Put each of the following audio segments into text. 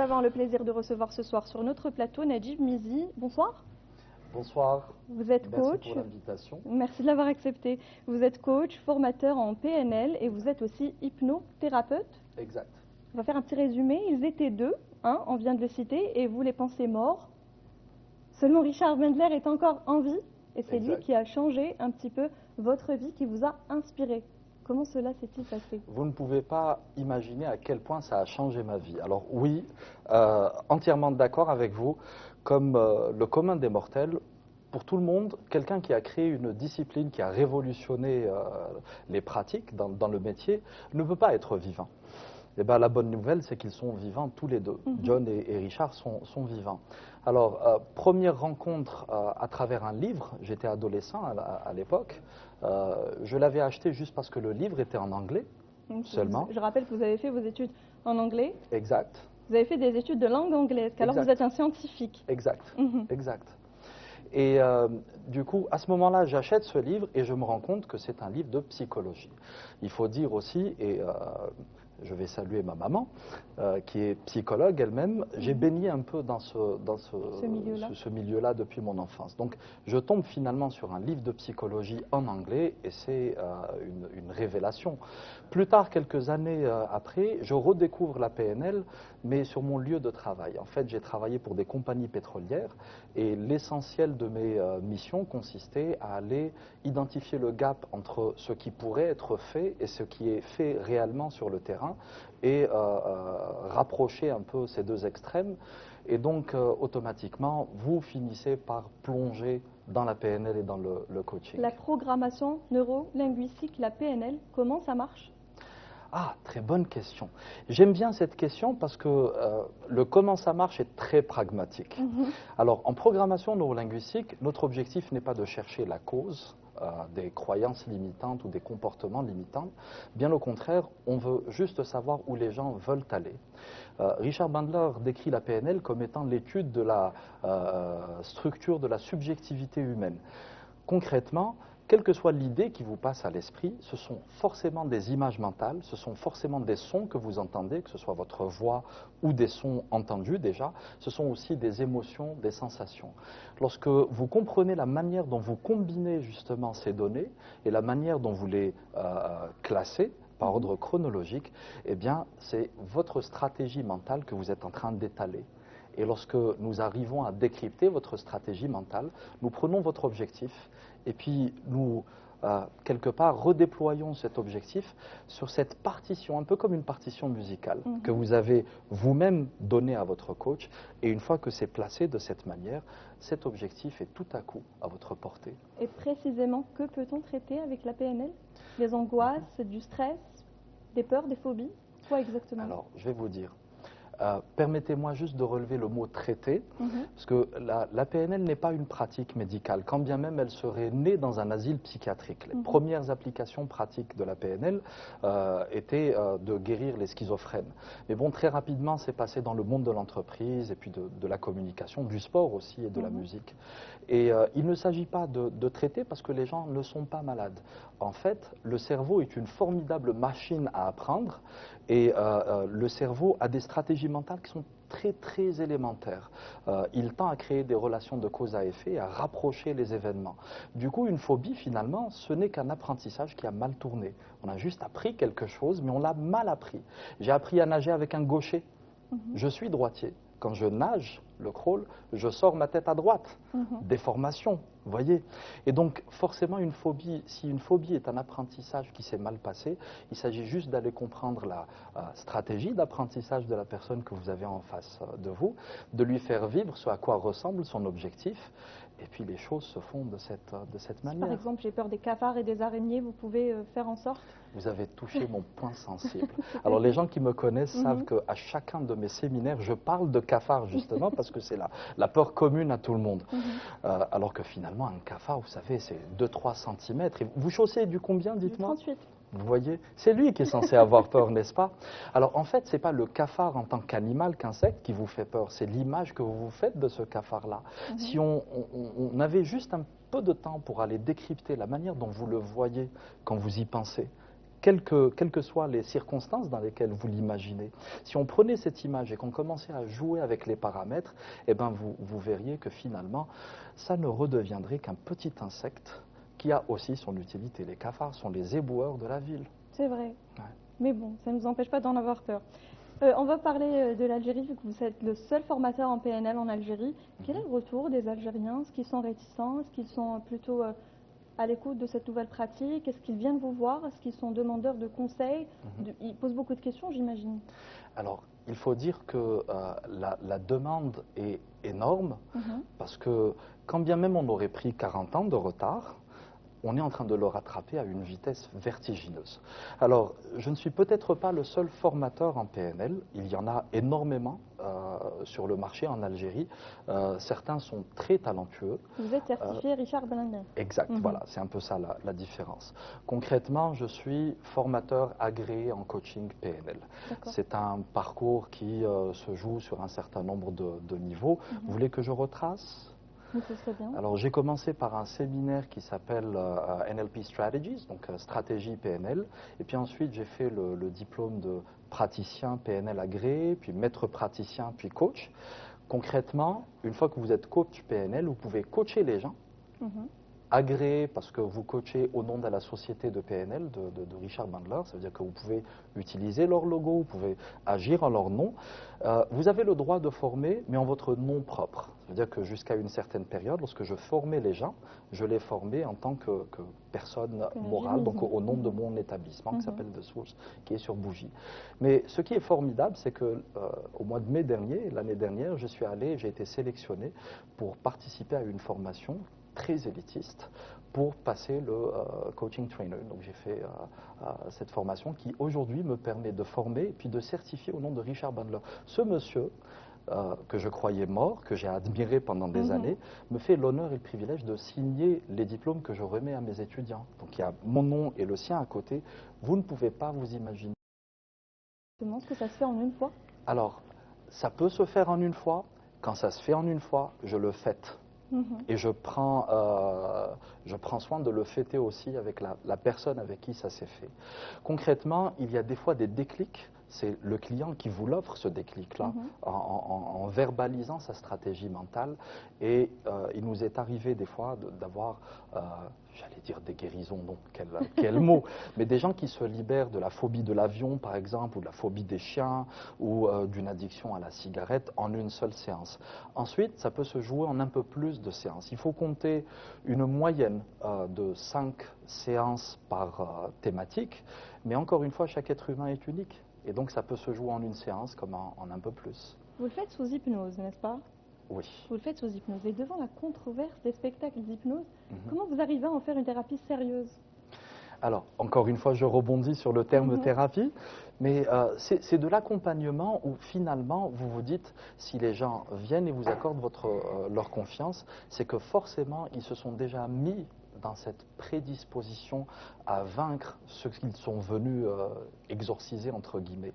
avons le plaisir de recevoir ce soir sur notre plateau Najib Mizi. Bonsoir. Bonsoir. Vous êtes coach. Merci pour l'invitation. Merci de l'avoir accepté. Vous êtes coach, formateur en PNL et vous êtes aussi hypnothérapeute. Exact. On va faire un petit résumé. Ils étaient deux, hein, on vient de le citer, et vous les pensez morts. Seulement Richard Bandler est encore en vie et c'est lui qui a changé un petit peu votre vie, qui vous a inspiré. Comment cela s'est-il passé? Vous ne pouvez pas imaginer à quel point ça a changé ma vie. Alors oui, entièrement d'accord avec vous, comme le commun des mortels, pour tout le monde, quelqu'un qui a créé une discipline, qui a révolutionné les pratiques dans le métier, ne peut pas être vivant. Eh bien, la bonne nouvelle, c'est qu'ils sont vivants tous les deux. John et Richard sont vivants. Alors, première rencontre à travers un livre, j'étais adolescent à l'époque, je l'avais acheté juste parce que le livre était en anglais seulement. Je rappelle que vous avez fait vos études en anglais. Exact. Vous avez fait des études de langue anglaise, alors vous êtes un scientifique. Exact, exact. Et du coup, à ce moment-là, j'achète ce livre et je me rends compte que c'est un livre de psychologie. Il faut dire aussi, et je vais saluer ma maman, qui est psychologue elle-même. J'ai baigné un peu dans ce milieu-là depuis mon enfance. Donc, je tombe finalement sur un livre de psychologie en anglais et c'est une révélation. Plus tard, quelques années après, je redécouvre la PNL, mais sur mon lieu de travail. En fait, j'ai travaillé pour des compagnies pétrolières et l'essentiel de mes missions consistait à aller identifier le gap entre ce qui pourrait être fait et ce qui est fait réellement sur le terrain et rapprocher un peu ces deux extrêmes. Et donc, automatiquement, vous finissez par plonger dans la PNL et dans le coaching. La programmation neuro-linguistique, la PNL, comment ça marche? Ah, très bonne question. J'aime bien cette question parce que le comment ça marche est très pragmatique. Alors, en programmation neurolinguistique, notre objectif n'est pas de chercher la cause des croyances limitantes ou des comportements limitants. Bien au contraire, on veut juste savoir où les gens veulent aller. Richard Bandler décrit la PNL comme étant l'étude de la structure de la subjectivité humaine. Concrètement, quelle que soit l'idée qui vous passe à l'esprit, ce sont forcément des images mentales, ce sont forcément des sons que vous entendez, que ce soit votre voix ou des sons entendus déjà, ce sont aussi des émotions, des sensations. Lorsque vous comprenez la manière dont vous combinez justement ces données et la manière dont vous les classez par ordre chronologique, eh bien, c'est votre stratégie mentale que vous êtes en train d'étaler. Et lorsque nous arrivons à décrypter votre stratégie mentale, nous prenons votre objectif et puis nous, quelque part, redéployons cet objectif sur cette partition, un peu comme une partition musicale que vous avez vous-même donnée à votre coach. Et une fois que c'est placé de cette manière, cet objectif est tout à coup à votre portée. Et précisément, que peut-on traiter avec la PNL? Des angoisses, du stress, des peurs, des phobies? Quoi exactement? Alors, je vais vous dire. Permettez-moi juste de relever le mot traiter, parce que la PNL n'est pas une pratique médicale, quand bien même elle serait née dans un asile psychiatrique. Les premières applications pratiques de la PNL étaient de guérir les schizophrènes. Mais bon, très rapidement, c'est passé dans le monde de l'entreprise et puis de la communication, du sport aussi et de la musique. Et il ne s'agit pas de traiter parce que les gens ne sont pas malades. En fait, le cerveau est une formidable machine à apprendre et le cerveau a des stratégies mentales qui sont très élémentaires. Il tend à créer des relations de cause à effet et à rapprocher les événements. Du coup, une phobie, finalement, ce n'est qu'un apprentissage qui a mal tourné. On a juste appris quelque chose, mais on l'a mal appris. J'ai appris à nager avec un gaucher. Je suis droitier. Quand je nage, le crawl, je sors ma tête à droite. Déformation, vous voyez. Et donc, forcément, une phobie, si une phobie est un apprentissage qui s'est mal passé, il s'agit juste d'aller comprendre la stratégie d'apprentissage de la personne que vous avez en face de vous, de lui faire vivre ce à quoi ressemble son objectif, et puis les choses se font de cette manière. Par exemple, j'ai peur des cafards et des araignées, vous pouvez faire en sorte? Vous avez touché mon point sensible. Alors les gens qui me connaissent savent qu'à chacun de mes séminaires, je parle de cafards justement parce que c'est la peur commune à tout le monde. Alors que finalement, un cafard, vous savez, c'est 2-3 cm. Et vous chaussez du combien, dites-moi? 38. Vous voyez, c'est lui qui est censé avoir peur, n'est-ce pas? Alors en fait, ce n'est pas le cafard en tant qu'animal, qu'insecte qui vous fait peur, c'est l'image que vous vous faites de ce cafard-là. Si on avait juste un peu de temps pour aller décrypter la manière dont vous le voyez quand vous y pensez, quelles que soient les circonstances dans lesquelles vous l'imaginez. Si on prenait cette image et qu'on commençait à jouer avec les paramètres, eh ben vous verriez que finalement, ça ne redeviendrait qu'un petit insecte qui a aussi son utilité. Les cafards sont les éboueurs de la ville. C'est vrai. Ouais. Mais bon, ça ne nous empêche pas d'en avoir peur. On va parler de l'Algérie, vu que vous êtes le seul formateur en PNL en Algérie. Quel est le retour des Algériens? Est-ce qu'ils sont réticents? Est-ce qu'ils sont plutôt à l'écoute de cette nouvelle pratique? Est-ce qu'ils viennent vous voir? Est-ce qu'ils sont demandeurs de conseils? Ils posent beaucoup de questions, j'imagine. Alors, il faut dire que la demande est énorme, parce que quand bien même on aurait pris 40 ans de retard, on est en train de le rattraper à une vitesse vertigineuse. Alors, je ne suis peut-être pas le seul formateur en PNL. Il y en a énormément sur le marché en Algérie. Certains sont très talentueux. Vous êtes certifié Richard Blender. Exact, voilà, c'est un peu ça la différence. Concrètement, je suis formateur agréé en coaching PNL. C'est un parcours qui se joue sur un certain nombre de niveaux. Vous voulez que je retrace ? Oui, ce serait bien. Alors, j'ai commencé par un séminaire qui s'appelle NLP Strategies, donc stratégie PNL. Et puis ensuite, j'ai fait le diplôme de praticien PNL agréé, puis maître praticien, puis coach. Concrètement, une fois que vous êtes coach PNL, vous pouvez coacher les gens, agréé parce que vous coachez au nom de la société de PNL, de Richard Bandler. Ça veut dire que vous pouvez utiliser leur logo, vous pouvez agir en leur nom. Vous avez le droit de former, mais en votre nom propre. Ça veut dire que jusqu'à une certaine période, lorsque je formais les gens, je les formais en tant que personne morale, donc au nom de mon établissement qui s'appelle The Source, qui est sur Bougie. Mais ce qui est formidable, c'est que au mois de mai dernier, l'année dernière, j'ai été sélectionné pour participer à une formation très élitiste pour passer le coaching trainer. Donc j'ai fait cette formation qui aujourd'hui me permet de former et puis de certifier au nom de Richard Bandler. Ce monsieur que je croyais mort, que j'ai admiré pendant des années, me fait l'honneur et le privilège de signer les diplômes que je remets à mes étudiants. Donc il y a mon nom et le sien à côté. Vous ne pouvez pas vous imaginer. Est-ce que ça se fait en une fois? Alors, ça peut se faire en une fois. Quand ça se fait en une fois, je le fête. Et je prends soin de le fêter aussi avec la personne avec qui ça s'est fait. Concrètement, il y a des fois des déclics. C'est le client qui vous l'offre, ce déclic-là, en verbalisant sa stratégie mentale. Et il nous est arrivé des fois d'avoir, j'allais dire des guérisons, non, quel mot, mais des gens qui se libèrent de la phobie de l'avion, par exemple, ou de la phobie des chiens, ou d'une addiction à la cigarette en une seule séance. Ensuite, ça peut se jouer en un peu plus de séances. Il faut compter une moyenne de 5 séances par thématique, mais encore une fois, chaque être humain est unique. Et donc, ça peut se jouer en une séance comme en un peu plus. Vous le faites sous hypnose, n'est-ce pas? Oui. Vous le faites sous hypnose. Et devant la controverse des spectacles d'hypnose, comment vous arrivez à en faire une thérapie sérieuse? Alors, encore une fois, je rebondis sur le terme thérapie, mais c'est de l'accompagnement où finalement, vous vous dites, si les gens viennent et vous accordent leur confiance, c'est que forcément, ils se sont déjà mis dans cette prédisposition à vaincre ce qu'ils sont venus exorciser, entre guillemets.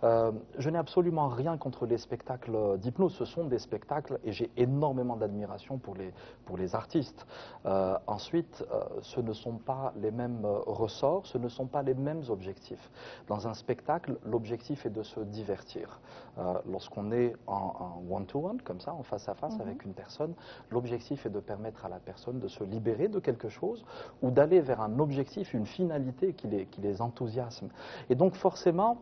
Je n'ai absolument rien contre les spectacles d'hypnose. Ce sont des spectacles et j'ai énormément d'admiration pour les artistes. Ensuite, ce ne sont pas les mêmes ressorts, ce ne sont pas les mêmes objectifs. Dans un spectacle, l'objectif est de se divertir. Lorsqu'on est en one-to-one, comme ça, en face-à-face avec une personne, l'objectif est de permettre à la personne de se libérer de quelque chose ou d'aller vers un objectif, une finalité qui les enthousiasme. Et donc forcément,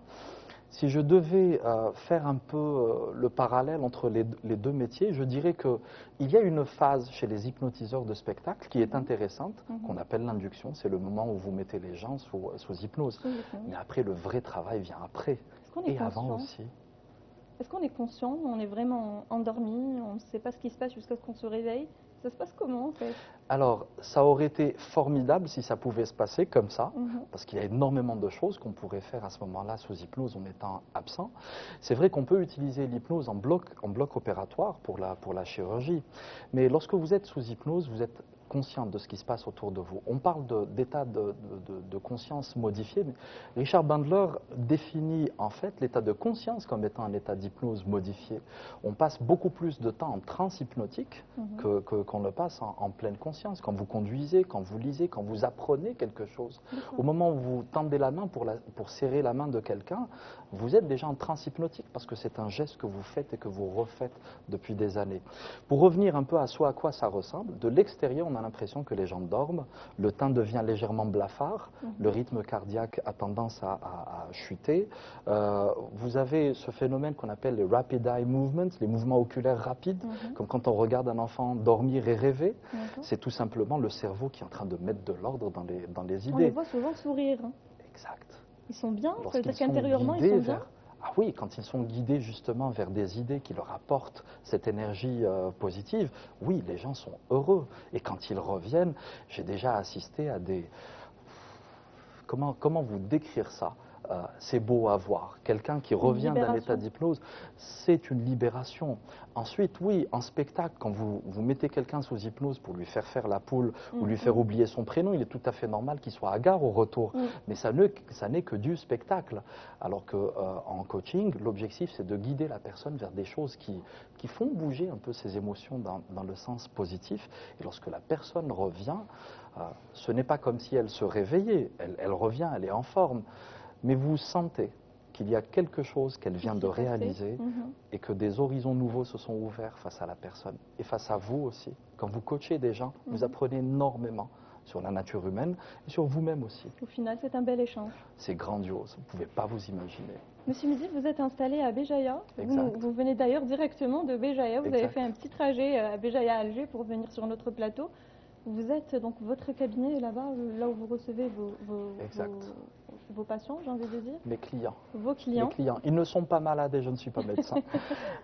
si je devais faire un peu le parallèle entre les deux métiers, je dirais qu'il y a une phase chez les hypnotiseurs de spectacle qui est intéressante, qu'on appelle l'induction. C'est le moment où vous mettez les gens sous hypnose. Mais après, le vrai travail vient après. Et avant aussi. Est-ce qu'on est conscient? On est vraiment endormi? On ne sait pas ce qui se passe jusqu'à ce qu'on se réveille? Ça se passe comment en fait? Alors, ça aurait été formidable si ça pouvait se passer comme ça, parce qu'il y a énormément de choses qu'on pourrait faire à ce moment-là sous hypnose en étant absent. C'est vrai qu'on peut utiliser l'hypnose en bloc opératoire pour la chirurgie, mais lorsque vous êtes sous hypnose, vous êtes consciente de ce qui se passe autour de vous. On parle d'état de conscience modifié, mais Richard Bandler définit en fait l'état de conscience comme étant un état d'hypnose modifié. On passe beaucoup plus de temps en transe hypnotique qu'on le passe en pleine conscience. Quand vous conduisez, quand vous lisez, quand vous apprenez quelque chose. Au moment où vous tendez la main pour serrer la main de quelqu'un, vous êtes déjà en transe hypnotique parce que c'est un geste que vous faites et que vous refaites depuis des années. Pour revenir un peu à à quoi ça ressemble, de l'extérieur, on a l'impression que les gens dorment, le teint devient légèrement blafard, le rythme cardiaque a tendance à chuter. Vous avez ce phénomène qu'on appelle les rapid eye movements, les mouvements oculaires rapides, comme quand on regarde un enfant dormir et rêver. C'est tout simplement le cerveau qui est en train de mettre de l'ordre dans les idées. On les voit souvent sourire. Exact. Ils sont bien, ça veut dire Lorsqu'ils sont qu'intérieurement ils sont guidés bien. Ah oui, quand ils sont guidés justement vers des idées qui leur apportent cette énergie positive, oui, les gens sont heureux. Et quand ils reviennent, j'ai déjà assisté à des... Comment vous décrire ça? C'est beau à voir. Quelqu'un qui revient d'un état d'hypnose, c'est une libération. Ensuite, oui, en spectacle, quand vous mettez quelqu'un sous hypnose pour lui faire la poule ou lui faire oublier son prénom, il est tout à fait normal qu'il soit hagard au retour. Mais ça n'est que du spectacle. Alors qu'en coaching, l'objectif, c'est de guider la personne vers des choses qui font bouger un peu ses émotions dans le sens positif. Et lorsque la personne revient, ce n'est pas comme si elle se réveillait. Elle revient, elle est en forme. Mais vous sentez qu'il y a quelque chose qu'elle vient de réaliser et que des horizons nouveaux se sont ouverts face à la personne et face à vous aussi. Quand vous coachez des gens, vous apprenez énormément sur la nature humaine et sur vous-même aussi. Au final, c'est un bel échange. C'est grandiose, vous ne pouvez pas vous imaginer. Monsieur Midi, vous êtes installé à Béjaïa. Vous venez d'ailleurs directement de Béjaïa. Vous avez fait un petit trajet à Béjaïa-Alger pour venir sur notre plateau. Vous êtes donc, votre cabinet est là-bas, là où vous recevez vos patients, j'ai envie de dire. Mes clients. Vos clients. Mes clients. Ils ne sont pas malades et je ne suis pas médecin.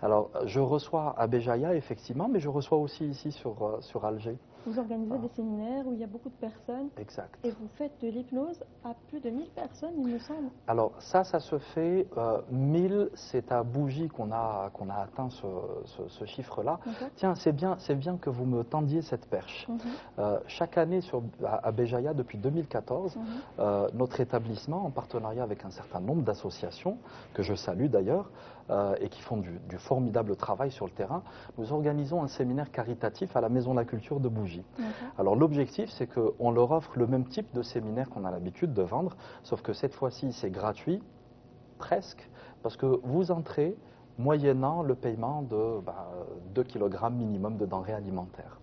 Alors, je reçois à Béjaïa, effectivement, mais je reçois aussi ici sur Alger. Vous organisez des séminaires où il y a beaucoup de personnes. Exact. Et vous faites de l'hypnose à plus de 1000 personnes, il me semble. Alors, ça se fait. 1000, c'est à Bougie qu'on a atteint ce chiffre-là. Tiens, c'est bien que vous me tendiez cette perche. Chaque année à Béjaïa, depuis 2014, notre établissement, en partenariat avec un certain nombre d'associations, que je salue d'ailleurs, et qui font du formidable travail sur le terrain, nous organisons un séminaire caritatif à la Maison de la Culture de Bougie. Alors l'objectif, c'est qu'on leur offre le même type de séminaire qu'on a l'habitude de vendre, sauf que cette fois-ci, c'est gratuit, presque, parce que vous entrez moyennant le paiement de 2 kg minimum de denrées alimentaires.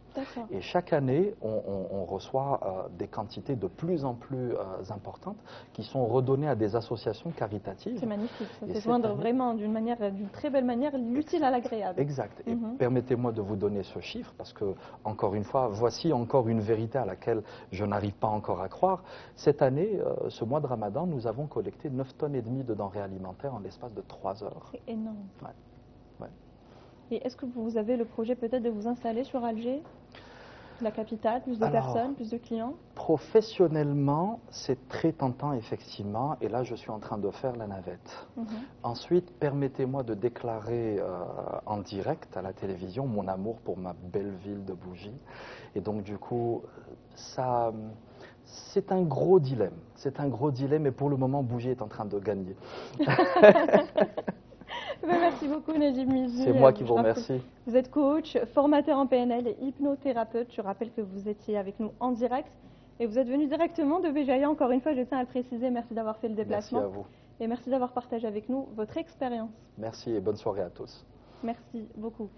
Et chaque année, on reçoit des quantités de plus en plus importantes qui sont redonnées à des associations caritatives. C'est magnifique, ça fait joindre vraiment d'une très belle manière l'utile à l'agréable. Exact. Et permettez-moi de vous donner ce chiffre parce que, encore une fois, voici encore une vérité à laquelle je n'arrive pas encore à croire. Cette année, ce mois de Ramadan, nous avons collecté 9,5 tonnes de denrées alimentaires en l'espace de 3 heures. C'est énorme. Ouais. Et est-ce que vous avez le projet peut-être de vous installer sur Alger, la capitale, plus de personnes, plus de clients? Professionnellement, c'est très tentant effectivement, et là je suis en train de faire la navette. Ensuite, permettez-moi de déclarer en direct à la télévision mon amour pour ma belle ville de Bougie. Et donc du coup, ça... C'est un gros dilemme. C'est un gros dilemme, et pour le moment, Bougie est en train de gagner. Merci beaucoup Najib Midi. C'est moi qui vous remercie. Vous êtes coach, formateur en PNL et hypnothérapeute. Je rappelle que vous étiez avec nous en direct et vous êtes venu directement de Béjaïa. Encore une fois, je tiens à le préciser. Merci d'avoir fait le déplacement. Merci à vous. Et merci d'avoir partagé avec nous votre expérience. Merci et bonne soirée à tous. Merci beaucoup.